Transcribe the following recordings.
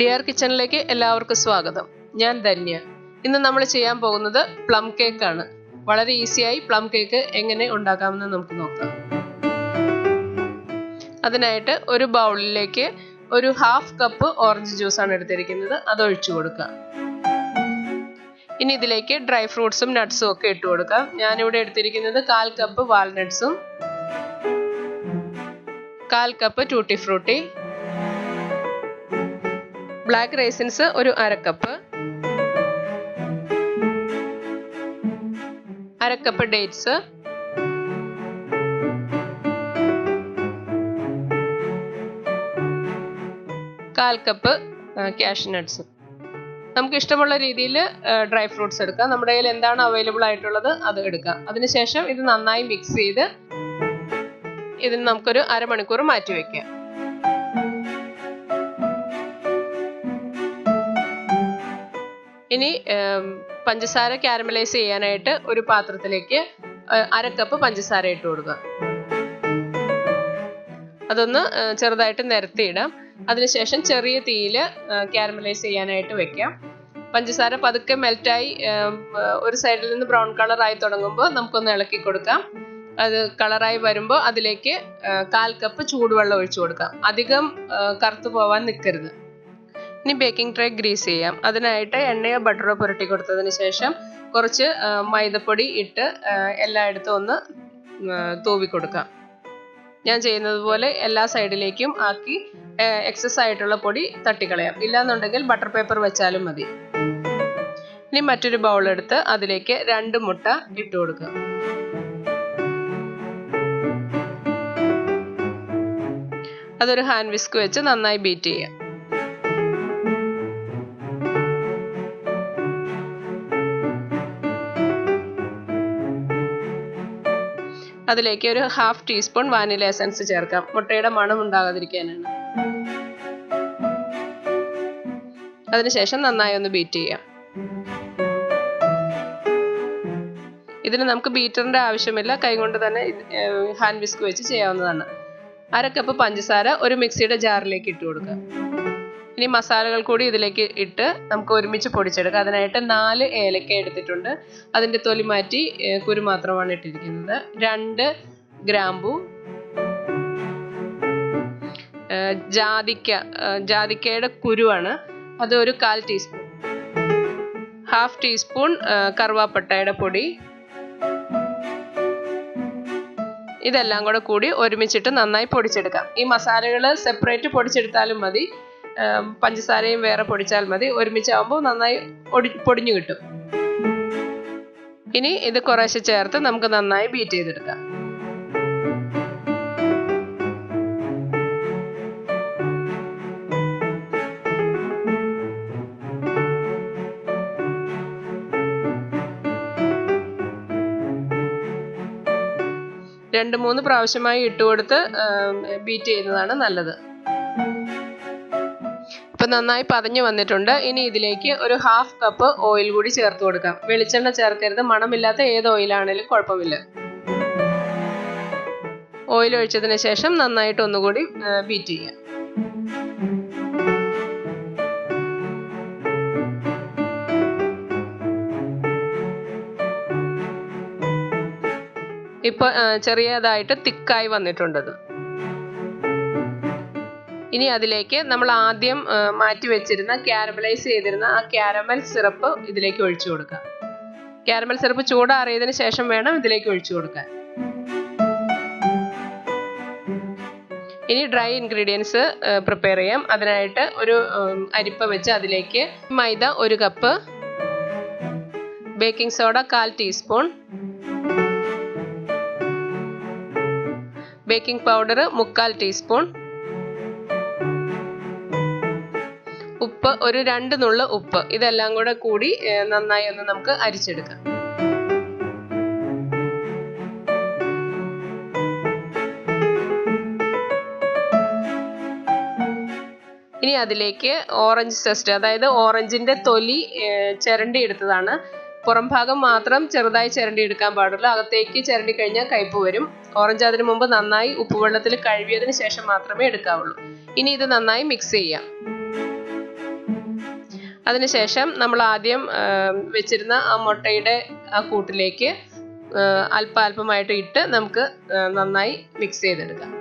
Dear കിച്ചണിലേക്ക് എല്ലാവർക്കും സ്വാഗതം. ഞാൻ ധന്യ. ഇന്ന് നമ്മൾ ചെയ്യാൻ പോകുന്നത് പ്ലം കേക്ക് ആണ്. വളരെ ഈസിയായി പ്ലം കേക്ക് എങ്ങനെ ഉണ്ടാക്കാമെന്ന് നമുക്ക് നോക്കാം. അതിനായിട്ട് ഒരു ബൗളിലേക്ക് ഒരു 1/2 കപ്പ് ഓറഞ്ച് ജ്യൂസ് ആണ് എടുത്തിരിക്കുന്നത്. അത് ഒഴിച്ചു കൊടുക്കാം. ഇനി ഇതിലേക്ക് ഡ്രൈ ഫ്രൂട്ട്സും നട്ട്സും ഒക്കെ ഇട്ട് കൊടുക്കാം. ഞാനിവിടെ എടുത്തിരിക്കുന്നത് 1/4 കപ്പ് വാൾനട്ട്സും 1/4 cup tutti frutti, black raisins ഒരു 1/2 cup, 1/2 cup dates, 1/4 cup cashew nuts. നമുക്ക് ഇഷ്ടമുള്ള രീതിയിൽ ഡ്രൈ ഫ്രൂട്ട്സ് എടുക്കാം. നമ്മുടെ കയ്യിൽ എന്താണ് അവൈലബിൾ ആയിട്ടുള്ളത് അത് എടുക്കാം. അതിനുശേഷം ഇത് നന്നായി മിക്സ് ചെയ്ത് ഇതിന് നമുക്കൊരു 1/2 മണിക്കൂർ മാറ്റി വയ്ക്കാം. ഇനി പഞ്ചസാര കാരമലൈസ് ചെയ്യാനായിട്ട് ഒരു പാത്രത്തിലേക്ക് 1/2 കപ്പ് പഞ്ചസാര ഇട്ട് കൊടുക്കുക. അതൊന്ന് ചെറുതായിട്ട് നിരത്തിയിടാം. അതിനുശേഷം ചെറിയ തീയിൽ കാരമലൈസ് ചെയ്യാനായിട്ട് വെക്കാം. പഞ്ചസാര പതുക്കെ മെൽറ്റായി ഒരു സൈഡിൽ നിന്ന് ബ്രൗൺ കളറായി തുടങ്ങുമ്പോൾ നമുക്കൊന്ന് ഇളക്കി കൊടുക്കാം. അത് കളറായി വരുമ്പോൾ അതിലേക്ക് 1/4 കപ്പ് ചൂടുവെള്ളം ഒഴിച്ചു കൊടുക്കാം. അധികം കറുത്തു പോവാൻ നിൽക്കരുത്. ഇനി ബേക്കിംഗ് ട്രേ ഗ്രീസ് ചെയ്യാം. അതിനായിട്ട് എണ്ണയോ ബട്ടറോ പുരട്ടി കൊടുത്തതിന് ശേഷം കുറച്ച് മൈദപ്പൊടി ഇട്ട് എല്ലായിടത്തും ഒന്ന് തൂവി കൊടുക്കാം. ഞാൻ ചെയ്യുന്നത് പോലെ എല്ലാ സൈഡിലേക്കും ആക്കി എക്സസ് ആയിട്ടുള്ള പൊടി തട്ടിക്കളയാം. ഇല്ലാന്നുണ്ടെങ്കിൽ ബട്ടർ പേപ്പർ വെച്ചാലും മതി. ഇനി മറ്റൊരു ബൗൾ എടുത്ത് അതിലേക്ക് 2 മുട്ട ഇട്ട് കൊടുക്കുക. അതൊരു ഹാൻഡ് വിസ്ക് വെച്ച് നന്നായി ബീറ്റ് ചെയ്യാം. അതിലേക്ക് ഒരു 1/2 ടീസ്പൂൺ വാനില എസൻസ് ചേർക്കാം. മുട്ടയുടെ മണം ഉണ്ടാകാതിരിക്കാനാണ്. അതിനുശേഷം നന്നായി ഒന്ന് ബീറ്റ് ചെയ്യാം. ഇതിന് നമുക്ക് ബീറ്ററിന്റെ ആവശ്യമില്ല, കൈകൊണ്ട് തന്നെ ഹാൻഡ് വിസ്ക് വെച്ച് ചെയ്യാവുന്നതാണ്. 1/2 കപ്പ് പഞ്ചസാര ഒരു മിക്സിയുടെ ജാറിലേക്ക് ഇട്ട് കൊടുക്കുക. ഇനി മസാലകൾ കൂടി ഇതിലേക്ക് ഇട്ട് നമുക്ക് ഒരുമിച്ച് പൊടിച്ചെടുക്കാം. അതിനായിട്ട് 4 ഏലക്ക എടുത്തിട്ടുണ്ട്. അതിൻ്റെ തൊലി മാറ്റി കുരു മാത്രമാണ് ഇട്ടിരിക്കുന്നത്. 2 ഗ്രാമ്പു, ജാതിക്കയുടെ കുരുവാണ്, അത് ഒരു 1/4 ടീസ്പൂൺ, 1/2 ടീസ്പൂൺ കറുവാപ്പട്ടയുടെ പൊടി. ഇതെല്ലാം കൂടി ഒരുമിച്ചിട്ട് നന്നായി പൊടിച്ചെടുക്കാം. ഈ മസാലകൾ സെപ്പറേറ്റ് പൊടിച്ചെടുത്താലും മതി, പഞ്ചസാരയും വേറെ പൊടിച്ചാൽ മതി. ഒരുമിച്ചാകുമ്പോൾ നന്നായി പൊടിഞ്ഞു കിട്ടും. ഇനി ഇത് കുറേശ്ശെ ചേർത്ത് നമുക്ക് നന്നായി ബീറ്റ് ചെയ്തെടുക്കാം. രണ്ട് 3 പ്രാവശ്യമായി ഇട്ടുകൊടുത്ത് ബീറ്റ് ചെയ്യുന്നതാണ് നല്ലത്. ഇപ്പൊ നന്നായി പതഞ്ഞു വന്നിട്ടുണ്ട്. ഇനി ഇതിലേക്ക് ഒരു 1/2 കപ്പ് ഓയിൽ കൂടി ചേർത്ത് കൊടുക്കാം. വെളിച്ചെണ്ണ ചേർക്കരുത്, മണമില്ലാത്ത ഏത് ഓയിലാണെങ്കിലും കുഴപ്പമില്ല. ഓയിൽ ഒഴിച്ചതിന് ശേഷം നന്നായിട്ട് ഒന്നുകൂടി ബീറ്റ് ചെയ്യാം. ഇപ്പൊ ചെറിയതായിട്ട് തിക്കായി വന്നിട്ടുണ്ടത്. ഇനി അതിലേക്ക് നമ്മൾ ആദ്യം മാറ്റി വെച്ചിരുന്ന കാരമലൈസ് ചെയ്തിരുന്ന ആ കാരമൽ സിറപ്പ് ഇതിലേക്ക് ഒഴിച്ചു കൊടുക്കാം. കാരമൽ സിറപ്പ് ചൂടാറിയതിന് ശേഷം വേണം ഇതിലേക്ക് ഒഴിച്ചു കൊടുക്കാൻ. ഇനി ഡ്രൈ ഇൻഗ്രീഡിയൻസ് പ്രിപ്പയർ ചെയ്യാം. അതിനായിട്ട് ഒരു അരിപ്പ വെച്ച് അതിലേക്ക് മൈദ 1 cup, baking soda 1/4 teaspoon, baking powder 3/4 teaspoon, ഉപ്പ് ഒരു 2 നുള്ള് ഉപ്പ്. ഇതെല്ലാം കൂടി നന്നായി ഒന്ന് നമുക്ക് അരിച്ചെടുക്കാം. ഇനി അതിലേക്ക് ഓറഞ്ച് സെസ്റ്റ്, അതായത് ഓറഞ്ചിന്റെ തൊലി ചിരണ്ടി എടുത്തതാണ്. പുറം ഭാഗം മാത്രം ചെറുതായി ചിരണ്ടി എടുക്കാൻ പാടുള്ളൂ. അകത്തേക്ക് ചിരണ്ടി കഴിഞ്ഞാൽ കയ്പ്പ് വരും. ഓറഞ്ച് അതിനു മുമ്പ് നന്നായി ഉപ്പുവെള്ളത്തിൽ കഴുകിയതിന് ശേഷം മാത്രമേ എടുക്കാവുള്ളൂ. ഇനി ഇത് നന്നായി മിക്സ് ചെയ്യാം. അതിനുശേഷം നമ്മൾ ആദ്യം വെച്ചിരുന്ന ആ മുട്ടയുടെ ആ കൂട്ടിലേക്ക് അല്പാൽപമായിട്ട് ഇട്ട് നമുക്ക് നന്നായി മിക്സ് ചെയ്തെടുക്കാം.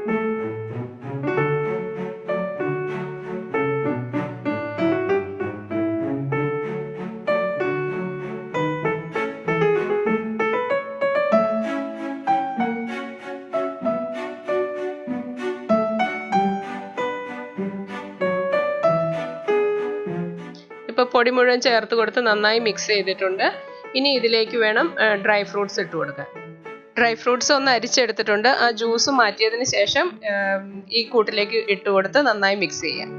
ഇപ്പോൾ പൊടി മുഴുവൻ ചേർത്ത് കൊടുത്ത് നന്നായി മിക്സ് ചെയ്തിട്ടുണ്ട്. ഇനി ഇതിലേക്ക് വേണം ഡ്രൈ ഫ്രൂട്ട്സ് ഇട്ട് കൊടുക്കാൻ. ഡ്രൈ ഫ്രൂട്ട്സ് ഒന്ന് അരിച്ചെടുത്തിട്ടുണ്ട്. ആ ജ്യൂസ് മാറ്റിയതിന് ശേഷം ഈ കൂട്ടിലേക്ക് ഇട്ട് കൊടുത്ത് നന്നായി മിക്സ് ചെയ്യാം.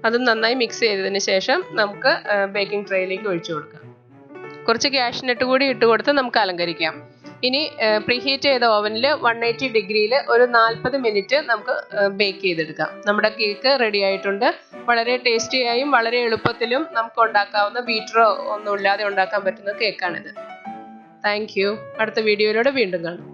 അതും നന്നായി മിക്സ് ചെയ്തതിന് ശേഷം നമുക്ക് ബേക്കിംഗ് ട്രേയിലേക്ക് ഒഴിച്ചു കൊടുക്കാം. കുറച്ച് കാഷ്നട്ട് കൂടി ഇട്ട് കൊടുത്ത് നമുക്ക് അലങ്കരിക്കാം. ഇനി പ്രീഹീറ്റ് ചെയ്ത ഓവനിൽ 180 ഡിഗ്രിയിൽ ഒരു 40 മിനിറ്റ് നമുക്ക് ബേക്ക് ചെയ്തെടുക്കാം. നമ്മുടെ കേക്ക് റെഡി ആയിട്ടുണ്ട്. വളരെ ടേസ്റ്റിയായും വളരെ എളുപ്പത്തിലും നമുക്ക് ഉണ്ടാക്കാവുന്ന ബീറ്ററോ ഒന്നും ഇല്ലാതെ ഉണ്ടാക്കാൻ പറ്റുന്ന കേക്കാണിത്. Thank you. അടുത്ത വീഡിയോയിലൂടെ വീണ്ടും കാണാം.